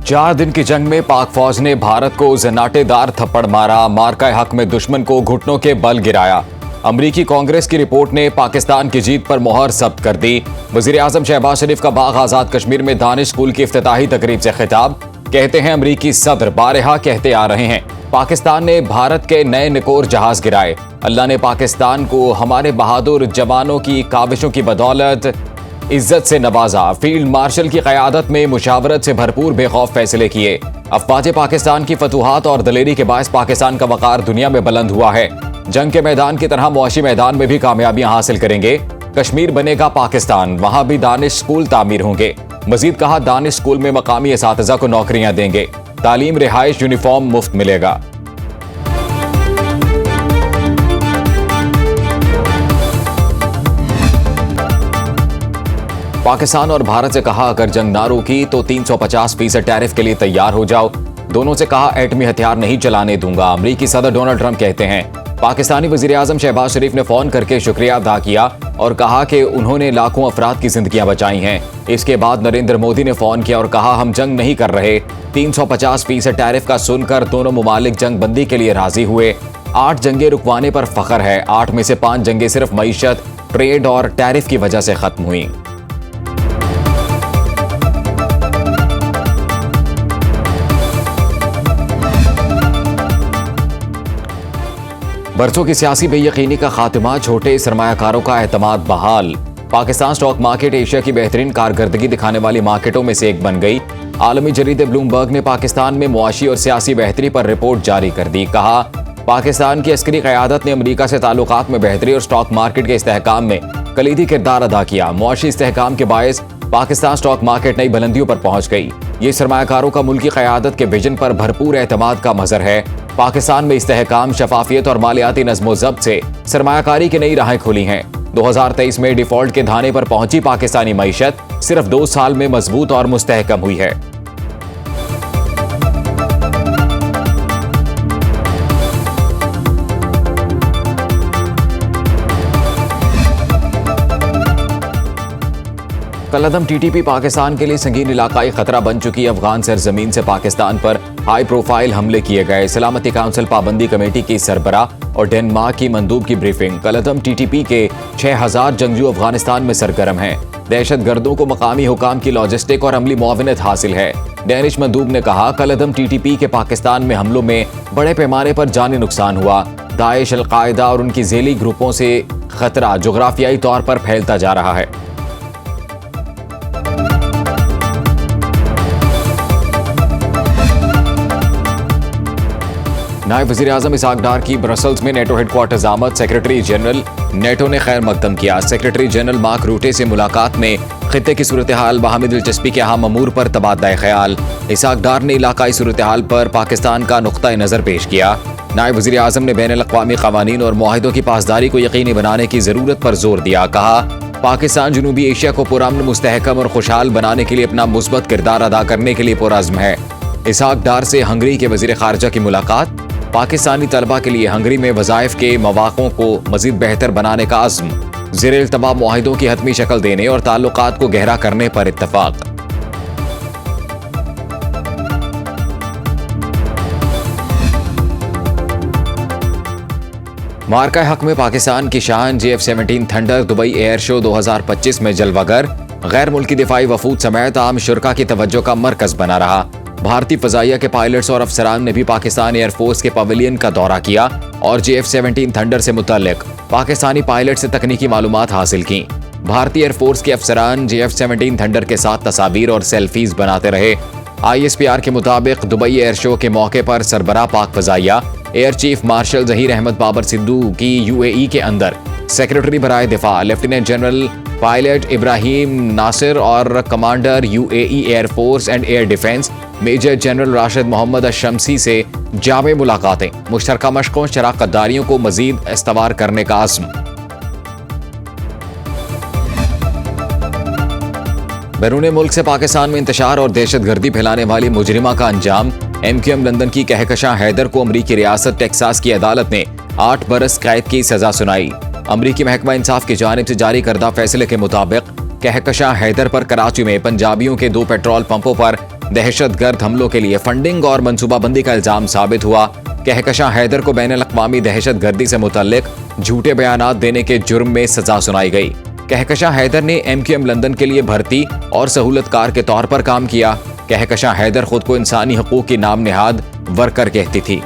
4 दिन की जंग में पाक फौज ने भारत को जनाटेदार थप्पड़ मारा, मार्का हक में दुश्मन को घुटनों के बल गिराया। अमरीकी कांग्रेस की रिपोर्ट ने पाकिस्तान की जीत पर मोहर जब्त कर दी। वजीर आजम शहबाज शरीफ का बाग आजाद कश्मीर में दानिश स्कूल की इफ्तिताही तकरीब से खिताब। कहते हैं अमरीकी सदर बारहा कहते आ रहे हैं, पाकिस्तान ने भारत के नए निकोर जहाज गिराए। अल्लाह ने पाकिस्तान को हमारे बहादुर जवानों की काविशों की बदौलत इज्जत से नवाजा। फील्ड मार्शल की क़यादत में मुशावरत से भरपूर बेखौफ फैसले किए। अफवाज पाकिस्तान की फतूहात और दलेरी के बायस पाकिस्तान का वक़ार दुनिया में बुलंद हुआ है। जंग के मैदान की तरह मुआशी मैदान में भी कामयाबियां हासिल करेंगे। कश्मीर बनेगा पाकिस्तान, वहां भी दानिश स्कूल तामीर होंगे। मजीद कहा, दानिश स्कूल में मकामी असातिज़ा को नौकरियां देंगे। तालीम, रिहाइश, यूनिफॉर्म मुफ्त मिलेगा। पाकिस्तान और भारत से कहा, अगर जंग ना रुकी तो 350% टैरिफ के लिए तैयार हो जाओ। दोनों से कहा, एटमी हथियार नहीं चलाने दूंगा। अमरीकी सदर डोनाल्ड ट्रंप कहते हैं। पाकिस्तानी वजीर आजम शहबाज शरीफ ने फोन करके शुक्रिया अदा किया और कहा कि उन्होंने लाखों अफराद की जिंदगियां बचाई हैं। इसके बाद नरेंद्र मोदी ने फोन किया और कहा, हम जंग नहीं कर रहे। 350% टैरिफ का सुनकर दोनों मुमालिक जंग बंदी के लिए राजी हुए। 8 जंगें रुकवाने पर फख्र है। 8 में से 5 जंगें सिर्फ मईशत, ट्रेड और टैरिफ की वजह से खत्म हुई। बरसों की सियासी बेयकीनी का खात्मा, छोटे सरमायाकारों का एतमाद बहाल। पाकिस्तान स्टॉक मार्केट एशिया की बेहतरीन कारकर्दगी दिखाने वाली मार्केटों में से एक बन गई। आलमी जरीदे ब्लूमबर्ग ने पाकिस्तान में मुआशी और सियासी बेहतरी पर रिपोर्ट जारी कर दी। कहा, पाकिस्तान की अस्करी क़यादत ने अमरीका से ताल्लुकात में बेहतरी और स्टॉक मार्केट के इस्तेहकाम में कलीदी किरदार अदा किया। मुआशी इस्तेहकाम के बायस पाकिस्तान स्टॉक मार्केट नई बुलंदियों पर पहुंच गई। ये सरमायाकारों का मुल्की क़यादत के विजन पर भरपूर एतमाद का मज़हर है। पाकिस्तान में इस्तेहकाम, शफाफियत और मालियाती नज़्म-ओ-ज़ब्त से सरमायाकारी की नई राहें खुली हैं। 2023 में डिफॉल्ट के धाने पर पहुंची पाकिस्तानी मईशत सिर्फ 2 साल में मजबूत और मुस्तहकम हुई है। कलअदम टीटीपी पाकिस्तान के लिए संगीन इलाकाई खतरा बन चुकी। अफगान सरजमीन से पाकिस्तान पर हाई प्रोफाइल हमले किए गए। सलामती काउंसिल पाबंदी कमेटी की सरबराह और डेनमार्क की मंदूब की ब्रीफिंग। कलअदम टीटीपी के 6000 जंगजू अफगानिस्तान में सरगर्म हैं। दहशतगर्दों को मकामी हुकाम की लॉजिस्टिक और अमली मुआविनत हासिल है। डेनिश मंदूब ने कहा, कलअदम टीटीपी के पाकिस्तान में हमलों में बड़े पैमाने पर जानी नुकसान हुआ। दाइश, अल-कायदा और उनकी झेली ग्रुपों से खतरा जोग्राफियाई तौर पर फैलता जा रहा है। नायब वज़ीर आज़म इसहाक डार की ब्रसल्स में नेटो हेडक्वार्टर्स आमद। सेक्रेटरी जनरल नेटो ने खैर मकदम किया। सेक्रेटरी जनरल मार्क रूटे से मुलाकात में खित्ते की सूरत हाल, बाहमी दिलचस्पी के अहम अमूर पर तबादला ख्याल। इसहाक डार ने इलाकाई सूरत हाल पर पाकिस्तान का नुक्ता नज़र पेश किया। नायब वज़ीर आज़म ने बैन अल-अक़वामी क़वानीन और मुआहिदों की पासदारी को यकीनी बनाने की ज़रूरत पर जोर दिया। कहा, पाकिस्तान जनूबी एशिया को पुरअमन, मुस्तहकम और खुशहाल बनाने के लिए अपना मुस्बत किरदार अदा करने के लिए पुरअज़्म है। इसहाक डार से हंगरी के वज़ीर ख़ारिजा की मुलाकात। पाकिस्तानी तलबा के लिए हंगरी में वज़ाइफ के मौक़ों को मज़ीद बेहतर बनाने का अज़्म। ज़ेरे इल्तवा मुआहिदों की हतमी शक्ल देने और ताल्लुकात को गहरा करने पर इत्तफ़ाक़। मार्का हक में पाकिस्तान की शान JF-17 thunder Dubai air show 2025 में जलवागर। गैर मुल्की दिफाई वफूद समेत आम शुरा की तवज्जो का मरकज़ बना रहा। भारतीय फ़ज़ाइया के पायलट्स और अफसरान ने भी पाकिस्तान एयरफोर्स के पवेलियन का दौरा किया और JF-17 थंडर से मुतल्लिक पाकिस्तानी पायलट से तकनीकी मालूमात हासिल की। भारतीय एयरफोर्स के अफसरान JF-17 थंडर के साथ तस्वीर और सेल्फीज बनाते रहे। ISPR के मुताबिक दुबई एयर शो के मौके पर सरबराह पाक फ़ज़ाइया air chief marshal Zaheer Ahmed Babar Sidhu की UAE के अंदर सेक्रेटरी बराए दिफा lieutenant general pilot Ibrahim Nasir और commander UAE air force and air defence major general Rashid Mohammed Alshamsi से जामे मुलाकातें, मुश्तरका मशकों, शराकत दारियों को मजीद इस्तवार करने का अज़्म। बैरून मुल्क से पाकिस्तान में इंतशार और दहशतगर्दी फैलाने वाली मुजरिमा का अंजाम। MQM लंदन की कहकशां हैदर को अमरीकी रियासत टेक्सास की अदालत ने 8 बरस कैद की सजा सुनाई। अमरीकी महकमा इंसाफ की जानिब से जारी करदा फैसले के मुताबिक कहकशां हैदर पर कराची में पंजाबियों के 2 पेट्रोल पंपों पर दहशतगर्द हमलों के लिए फंडिंग और मंसूबाबंदी का इल्जाम साबित हुआ। कहकशां हैदर को बैनुल-अक़वामी दहशतगर्दी से मुतल्लिक झूठे बयानात देने के जुर्म में सजा सुनाई गई। कहकशां हैदर ने MQM लंदन के लिए भर्ती और सहूलतकार के तौर पर काम किया। कहकशां हैदर खुद को इंसानी हकूक की नाम नेहाद वर्कर कहती थी।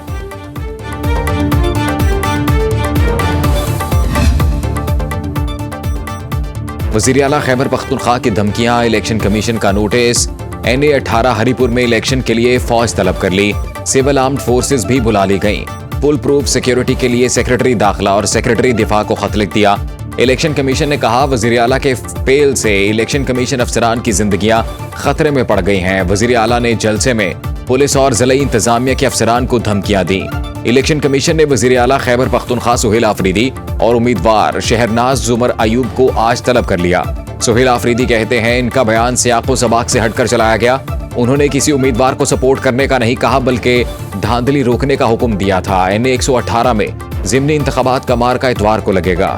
वज़ीर आला खैबर पख्तूनख्वा की धमकियां, इलेक्शन कमीशन का नोटिस। NA 18 हरिपुर में इलेक्शन के लिए फौज तलब कर ली। सिविल आर्म्ड फोर्सेस भी बुला ली गईं। फुल प्रूफ सिक्योरिटी के लिए सेक्रेटरी दाखिला और सेक्रेटरी दिफा को खत लिख दिया। इलेक्शन कमीशन ने कहा, वज़ीर आला के फेल से इलेक्शन कमीशन अफसरान की जिंदगियां खतरे में पड़ गई हैं। वज़ीर आला ने जलसे में पुलिस और ज़िला इंतजामिया के अफसरान को धमकियां दी। इलेक्शन कमीशन ने वज़ीर आला खैबर पख्तूनख्वा सुहेल आफरीदी और उम्मीदवार शहरनाज जुमर अयूब को आज तलब कर लिया। सुहेल आफरीदी कहते हैं, इनका बयान सियाक़ो सबाक से हटकर चलाया गया। उन्होंने किसी उम्मीदवार को सपोर्ट करने का नहीं कहा, बल्कि धांधली रोकने का हुक्म दिया था। NA 118 में ज़िमनी इंतखाबात का मार्का इतवार को लगेगा।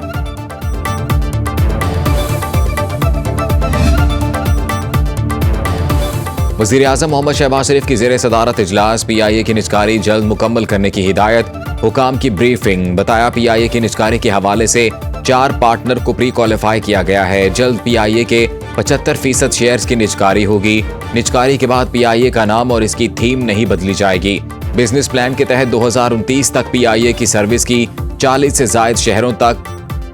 वज़ीर आज़म मोहम्मद शहबाज शरीफ की ज़ेरे सदारत इजलास। PIA की निजकारी जल्द मुकम्मल करने की हिदायत। हुकाम की ब्रीफिंग। बताया, PIA की निजकारी के हवाले से 4 पार्टनर को प्री क्वालिफाई किया गया है। जल्द PIA के 75% शेयर्स की निजकारी होगी। निजकारी के बाद PIA का नाम और इसकी थीम नहीं बदली जाएगी। बिजनेस प्लान के तहत 2029 तक PIA की सर्विस की 40 से ज़ायद शहरों तक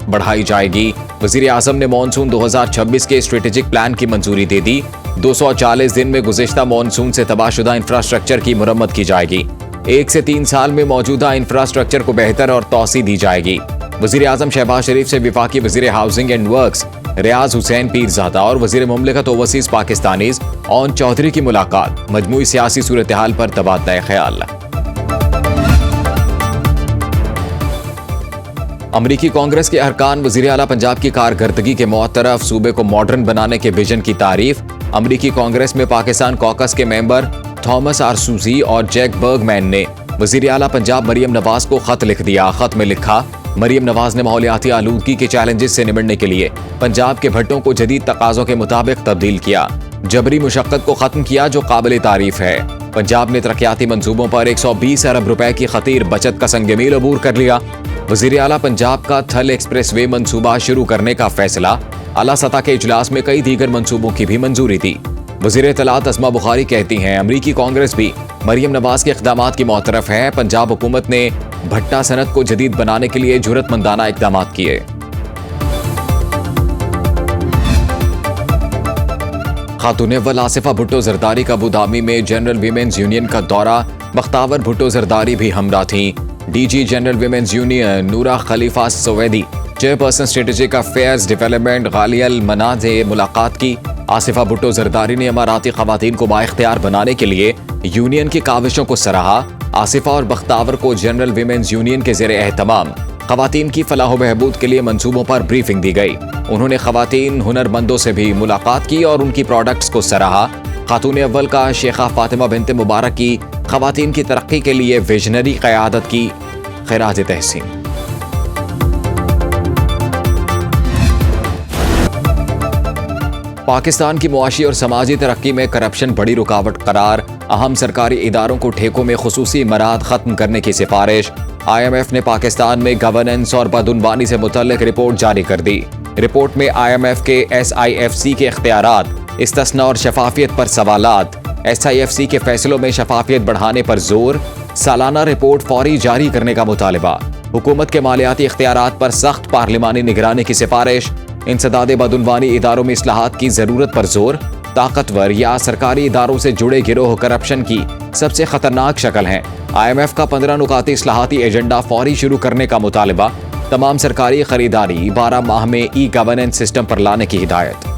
बढ़ाई जाएगी। वज़ीर आज़म ने मॉनसून 2026 के स्ट्रेटेजिक प्लान की मंजूरी दे दी। 240 दिन में गुज़िश्ता मॉनसून से तबाहशुदा इंफ्रास्ट्रक्चर की मुरम्मत की जाएगी। 1 से 3 साल में मौजूदा इंफ्रास्ट्रक्चर को बेहतर और तौसी दी जाएगी। वज़ीर आज़म शहबाज शरीफ से वफाकी वज़ीर हाउसिंग एंड वर्क्स रियाज हुसैन पीरज़ादा और वज़ीर मुमलिकत ओवरसीज़ पाकिस्तानीज़ ओन चौधरी की मुलाकात। मजमूई सियासी सूरत हाल पर तबादला ख्याल। अमरीकी कांग्रेस के अरकान वज़ीर आला पंजाब की कारकर्दगी के मुअत्तरफ। सूबे को मॉडर्न बनाने के विजन की तारीफ। अमरीकी कांग्रेस में पाकिस्तान कॉकस के मेंबर थॉमस आरसूजी और जैक बर्गमैन ने वज़ीर आला पंजाब मरियम नवाज को खत लिख दिया। खत में लिखा, मरियम नवाज ने माहौलियाती आलूदगी के चैलेंजेस से निपटने के लिए पंजाब के भट्टों को जदीद तकाज़ों के मुताबिक तब्दील किया। जबरी मुशक्क़त को खत्म किया, जो काबिल तारीफ है। पंजाब ने तरक्याती मंसूबों पर 120 अरब रुपए की खतीर बचत का संगमील अबूर कर लिया। वज़ीर आला पंजाब का थल एक्सप्रेस वे मंसूबा शुरू करने का फैसला। आला सतह के इजलास में कई दीगर मंसूबों की भी मंजूरी दी। वज़ीर इत्तलात अस्मा बुखारी कहती हैं, अमरीकी कांग्रेस भी मरियम नवाज के इक़दामात की मौतरफ है। पंजाब हुकूमत ने भट्टा सनत को जदीद बनाने के लिए जुर्रतमंदाना इक़दाम किए। खातून अव्वल आसिफा भुट्टो जरदारी का अबूधाबी में जनरल वीमेंस यूनियन का दौरा। बख्तावर भुट्टो जरदारी भी हमरा थीं। DG जनरल वीमेंस यूनियन नूरा खलीफा सवैदी, चेयरपर्सन स्ट्रेटेजिक अफेयर्स डेवलपमेंट गालियल मना से मुलाकात की। आसिफा भुट्टो जरदारी ने अमाराती खवातीन को बाइख्तियार बनाने के लिए यूनियन की काविशों को सराहा। आसिफा और बख्तावर को जनरल वीमेंस यूनियन के ज़ेरे एहतमाम खवातीन की फलाह बहबूद के लिए मंसूबों पर ब्रीफिंग दी गई। उन्होंने खवातीन हुनरमंदों से भी मुलाकात की और उनकी प्रोडक्ट्स को सराहा। खातून अव्वल का शेखा फातिमा बिनते मुबारक की खवातीन की तरक्की के लिए विजनरी क़यादत की खिराज तहसीन। पाकिस्तान की मुआशी और समाजी तरक्की में करप्शन बड़ी रुकावट करार। अहम सरकारी इदारों को ठेकों में खुसूसी इमारात खत्म करने की सिफारिश। IMF ने पाकिस्तान में गवर्नेंस और बदउनवानी से मुतल्लिक रिपोर्ट जारी कर दी। रिपोर्ट में IMF के SIFC के इख्तियारात, इस्तिस्ना और शफाफियत पर सवालात। SIFC के फैसलों में शफाफियत बढ़ाने पर जोर। सालाना रिपोर्ट फौरी जारी करने का मुतालिबा। हुकूमत के मालियाती इख्तियारात पर सख्त पार्लिमानी निगरानी की सिफारिश। इंसदादे बदउनवानी इदारों में इस्लाहात की जरूरत पर जोर। ताकतवर या सरकारी इदारों से जुड़े गिरोह करप्शन की सबसे खतरनाक शक्ल हैं। IMF का 15 नुकाती इस्लाहाती एजेंडा फौरी शुरू करने का मुतालिबा। तमाम सरकारी खरीदारी 12 माह में ई-गवर्नेंस सिस्टम पर लाने की हिदायत।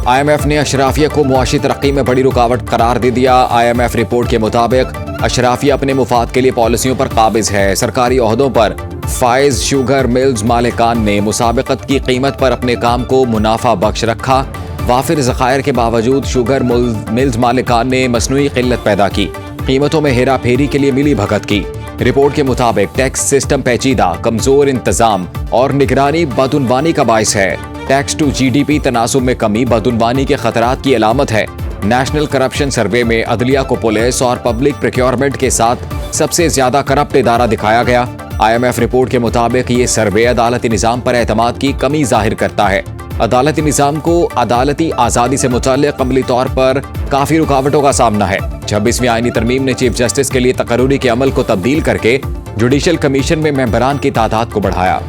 IMF ने अशराफिया को मुआशी तरक्की में बड़ी रुकावट करार दे दिया। IMF रिपोर्ट के मुताबिक अशराफिया अपने मुफाद के लिए पॉलिसियों पर काबिज है। सरकारी ओहदों पर फाइज शुगर मिल्स मालिकान ने मुसाबकत की कीमत पर अपने काम को मुनाफा बख्श रखा। वाफिर ज़खायर के बावजूद शुगर मिल्स मालिकान ने मसनूई किल्लत पैदा की। कीमतों में हेरा फेरी के लिए मिली भगत की। रिपोर्ट के मुताबिक टैक्स सिस्टम पेचीदा, कमजोर इंतजाम और निगरानी बदउनवानी का बायस है। टैक्स टू जीडीपी तनासुब में कमी बदउनवानी के खतरात की अलामत है। नेशनल करप्शन सर्वे में अदलिया को पुलिस और पब्लिक प्रोक्योरमेंट के साथ सबसे ज्यादा करप्ट इदारा दिखाया गया। IMF रिपोर्ट के मुताबिक ये सर्वे अदालती निज़ाम पर एतमाद की कमी जाहिर करता है। अदालती निज़ाम को अदालती आज़ादी से मुताल्लिक़ अमली तौर पर काफ़ी रुकावटों का सामना है। 26वीं आईनी तरमीम ने चीफ जस्टिस के लिए तकर्रुरी के अमल को तब्दील करके जुडिशल कमीशन में मेंबरान की तादाद को बढ़ाया।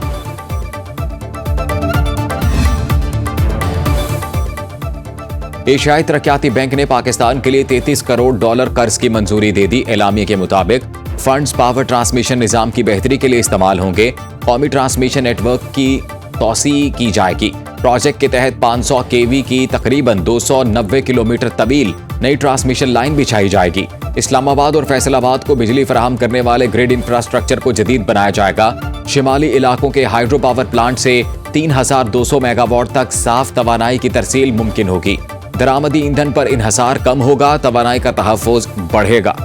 एशियाई तरक्याती बैंक ने पाकिस्तान के लिए $33 करोड़ कर्ज की मंजूरी दे दी। एलामिया के मुताबिक फंड्स पावर ट्रांसमिशन निज़ाम की बेहतरी के लिए इस्तेमाल होंगे। कौमी ट्रांसमिशन नेटवर्क की तौसी की जाएगी। प्रोजेक्ट के तहत 500 kV की तकरीबन 290 किलोमीटर तवील नई ट्रांसमिशन लाइन बिछाई जाएगी। इस्लामाबाद और फैसलाबाद को बिजली फराहम करने वाले ग्रिड इंफ्रास्ट्रक्चर को जदीद बनाया जाएगा। शिमाली इलाकों के हाइड्रो पावर प्लांट से 3200 मेगावाट तक साफ तवानाई की तरसील मुमकिन होगी। दरामदी ईंधन पर इन्हसार कम होगा, तवानाई का तहफ़्फ़ुज़ बढ़ेगा।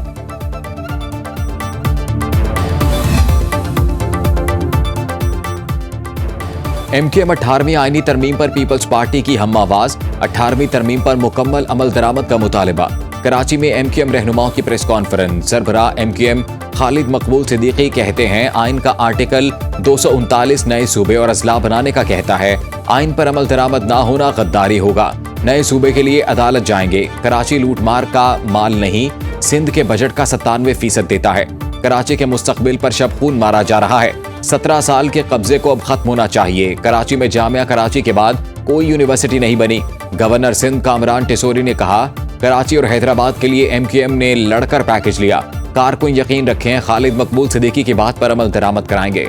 MQM 18वीं आईनी तरमीम पर पीपल्स पार्टी की हम आवाज। 18वीं तरमीम पर मुकम्मल अमल दरामद का मुतालबा। कराची में MQM रहनुमाओं की प्रेस कॉन्फ्रेंस। सरबराह MQM खालिद मकबूल सिद्दीकी कहते हैं आइन का आर्टिकल 239 नए सूबे और अजला बनाने का कहता है। आइन पर अमल दरामद ना होना गद्दारी होगा। नए सूबे के लिए अदालत जाएंगे। कराची लूटमार का माल नहीं, सिंध के बजट का 97% देता है। कराची के मुस्तकबिल पर शब खून मारा जा रहा है। 17 साल के कब्जे को अब खत्म होना चाहिए। कराची में जामिया कराची के बाद कोई यूनिवर्सिटी नहीं बनी। गवर्नर सिंध कामरान टिसोरी ने कहा कराची और हैदराबाद के लिए MQM ने लड़कर पैकेज लिया। कारकुन यकीन रखें खालिद मकबूल सिद्दीकी की बात पर अमल दरामद कराएंगे।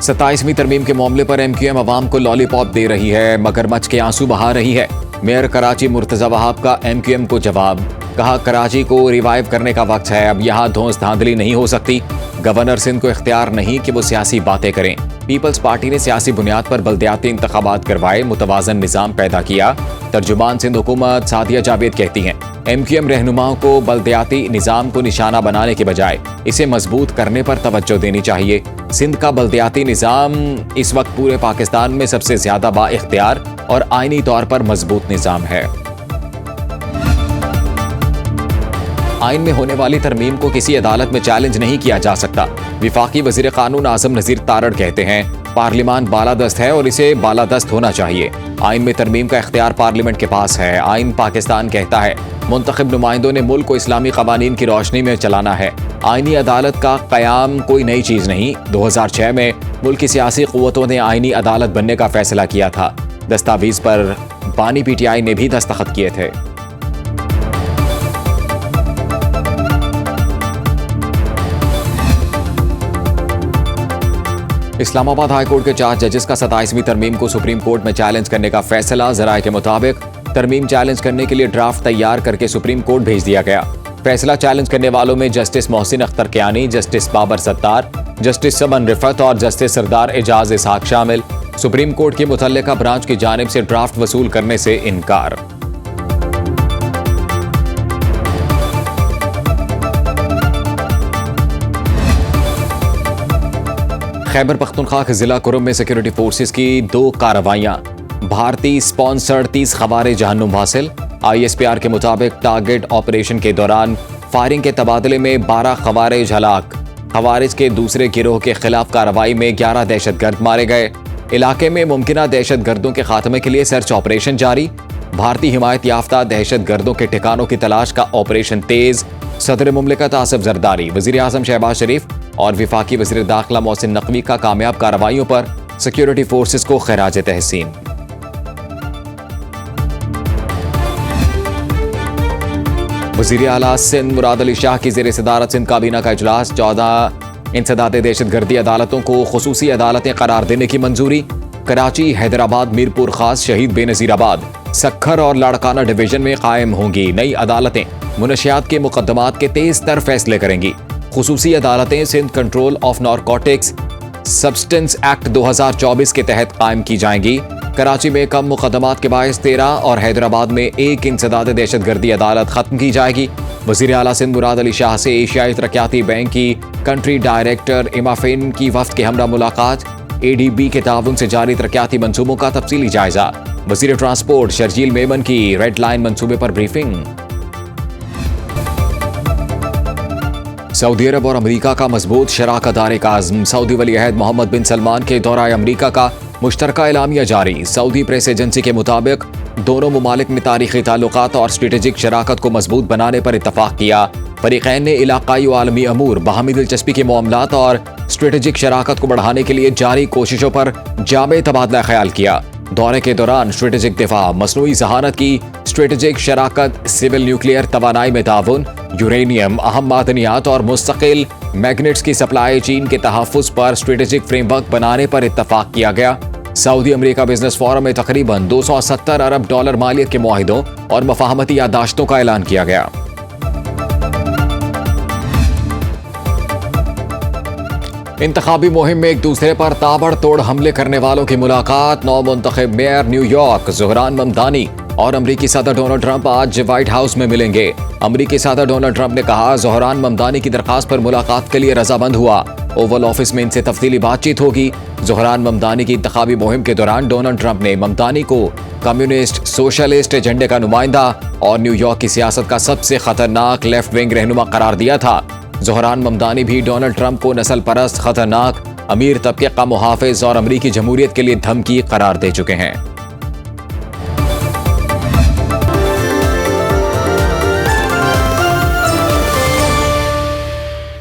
27वीं तरमीम के मामले पर MQM अवाम को लॉलीपॉप दे रही है, मगरमच्छ के आंसू बहा रही है। मेयर कराची मुर्तजा वहाब का MQM को जवाब। कहा कराची को रिवाइव करने का वक्त है, अब यहाँ धौंस धांधली नहीं हो सकती। गवर्नर सिंध को इख्तियार नहीं कि वो सियासी बातें करें। पीपल्स पार्टी ने सियासी बुनियाद पर बल्दियाती इंतखाबात करवाए, मुतवाज़न निज़ाम पैदा किया। तर्जुमान सिंध हुकूमत सादिया जावेद कहती हैं MQM रहनुमाओं को बल्दियाती निज़ाम को निशाना बनाने के बजाय इसे मजबूत करने पर तवज्जो देनी चाहिए। सिंध का बल्दियाती निज़ाम इस वक्त पूरे पाकिस्तान में सबसे ज्यादा बाइख्तियार और आईनी तौर पर मजबूत निज़ाम है। आइन में होने वाली तरमीम को किसी अदालत में चैलेंज नहीं किया जा सकता। विफाकी वजीर कानून आजम नजीर तारड़ कहते हैं पार्लिमान बालादस्त है और इसे बालादस्त होना चाहिए। आइन में तरमीम का इख्तियार पार्लियामेंट के पास है। आइन पाकिस्तान कहता है मुंतखब नुमाइंदों ने मुल्क को इस्लामी कवानीन की रोशनी में चलाना है। आइनी अदालत का कयाम कोई नई चीज नहीं। 2006 में मुल्क की सियासी क़ुव्वतों ने आइनी अदालत बनने का फैसला किया था। दस्तावेज पर बानी PTI ने भी दस्तखत किए थे। इस्लामाबाद हाई कोर्ट के 4 जजेस का 27वीं तरमीम को सुप्रीम कोर्ट में चैलेंज करने का फैसला। जराये के मुताबिक तरमीम चैलेंज करने के लिए ड्राफ्ट तैयार करके सुप्रीम कोर्ट भेज दिया गया। फैसला चैलेंज करने वालों में justice Mohsin Akhtar Kayani, justice Babar Sattar, justice Saman Rifat और जस्टिस सरदार एजाज इसहाक शामिल। सुप्रीम कोर्ट की मुतल्लिका ब्रांच की जानिब से ड्राफ्ट वसूल करने से इनकार। खैबर पख्तूनख्वा के जिला कुरुम में सिक्योरिटी फोर्सेस की 2 कार्रवाइयां। भारतीय स्पॉन्सर्ड 30 खवारिज जहन्नुम हासिल। ISPR के मुताबिक टारगेट ऑपरेशन के दौरान फायरिंग के तबादले में 12 खवारिज हलाक। खवारिज के दूसरे गिरोह के खिलाफ कार्रवाई में 11 दहशतगर्द मारे गए। इलाके में मुमकिना दहशतगर्दों के खात्मे के लिए सर्च ऑपरेशन जारी। भारतीय हिमायत याफ्ता दहशतगर्दों के ठिकानों की तलाश का ऑपरेशन तेज। सदर मुमलिकत आसिफ जरदारी, वजीर आजम शहबाज शरीफ और विफाकी वजीर दाखिला मोहसिन नकवी का कामयाब कार्रवाइयों पर सिक्योरिटी फोर्सेस को खैराज तहसीन। वजीर आला सिंध मुराद अली शाह की ज़ेर सदारत सिंध काबीना का इजलास। 14 इंसदादे दहशतगर्दी अदालतों को खुसूसी अदालतें करार देने की मंजूरी। कराची, हैदराबाद, मीरपुर खास, शहीद बेनज़ीराबाद, सक्खर और लाड़काना डिवीजन में कायम होंगी नई अदालतें। मुनशियात के मुकदमात के तेज तर फैसले करेंगी। खुसूसी अदालतें Sindh control of narcotics substance act 2024 के तहत कायम की जाएंगी। कराची में कम मुकदमात के बायस 13 और हैदराबाद में 1 इंसदाद दहशतगर्दी अदालत खत्म की जाएगी। वज़ीर आला सिंध मुराद अली शाह से एशियाई तरक्याती बैंक की कंट्री डायरेक्टर इमाफिन की वफ्द के हमरा मुलाकात। ADB के ताउन से जारी तरक्याती मंसूबों का तफसीली जायजा। वज़ीर ट्रांसपोर्ट शर्जील मेमन की रेड लाइन मंसूबे पर ब्रीफिंग। सऊदी अरब और अमेरिका का मजबूत शराकत दारे का आज़म। सऊदी वली अहद मोहम्मद बिन सलमान के दौरा अमेरिका का मुश्तरका एलामिया जारी। सऊदी प्रेस एजेंसी के मुताबिक दोनों मुमालिक ने तारीखी ताल्लुकात और स्ट्रेटेजिक शराकत को मजबूत बनाने पर इत्तफाक किया। फरीकैन ने इलाकाई व आलमी अमूर, बाहमी दिलचस्पी के मामलात और स्ट्रेटेजिक शराकत को बढ़ाने के लिए जारी कोशिशों पर जामे तबादला ख्याल किया। दौरे के दौरान स्ट्रेटेजिक दिफा, मसनूई जहानत की स्ट्रेटेजिक शराकत, सिविल न्यूक्लियर तवानाई में ताउन, यूरेनियम, अहम मादनियात और मुस्तकिल मैग्नेट्स की सप्लाई चीन के तहफ़्फ़ुज़ पर स्ट्रेटेजिक फ्रेमवर्क बनाने पर इत्तफाक किया गया। सऊदी अमेरिका बिजनेस फोरम में तकरीबन $270 अरब मालियत के मुआहिदों और मफाहमती यादाश्तों का ऐलान किया गया। इंतखाबी मुहिम में एक दूसरे पर ताबड़तोड़ हमले करने वालों की मुलाकात। नौ मुंतखब मेयर न्यूयॉर्क ज़ोहरान ममदानी और अमरीकी सदर डोनाल्ड ट्रंप आज व्हाइट हाउस में मिलेंगे। अमरीकी सदर डोनाल्ड ट्रंप ने कहा ज़ोहरान ममदानी की दरखास्त पर मुलाकात के लिए रजामंद हुआ। ओवल ऑफिस में इनसे तफसीली बातचीत होगी। ज़ोहरान ममदानी की इंतखाबी मुहिम के दौरान डोनाल्ड ट्रंप ने ममदानी को कम्युनिस्ट सोशलिस्ट एजेंडे का नुमाइंदा और न्यूयॉर्क की सियासत का सबसे खतरनाक लेफ्ट विंग रहनुमा करार दिया था। ज़ोहरान ममदानी भी डोनाल्ड ट्रंप को नस्ल परस्त, खतरनाक, अमीर तबके का मुहाफिज और अमरीकी जमहूरियत के लिए धमकी करार दे चुके हैं।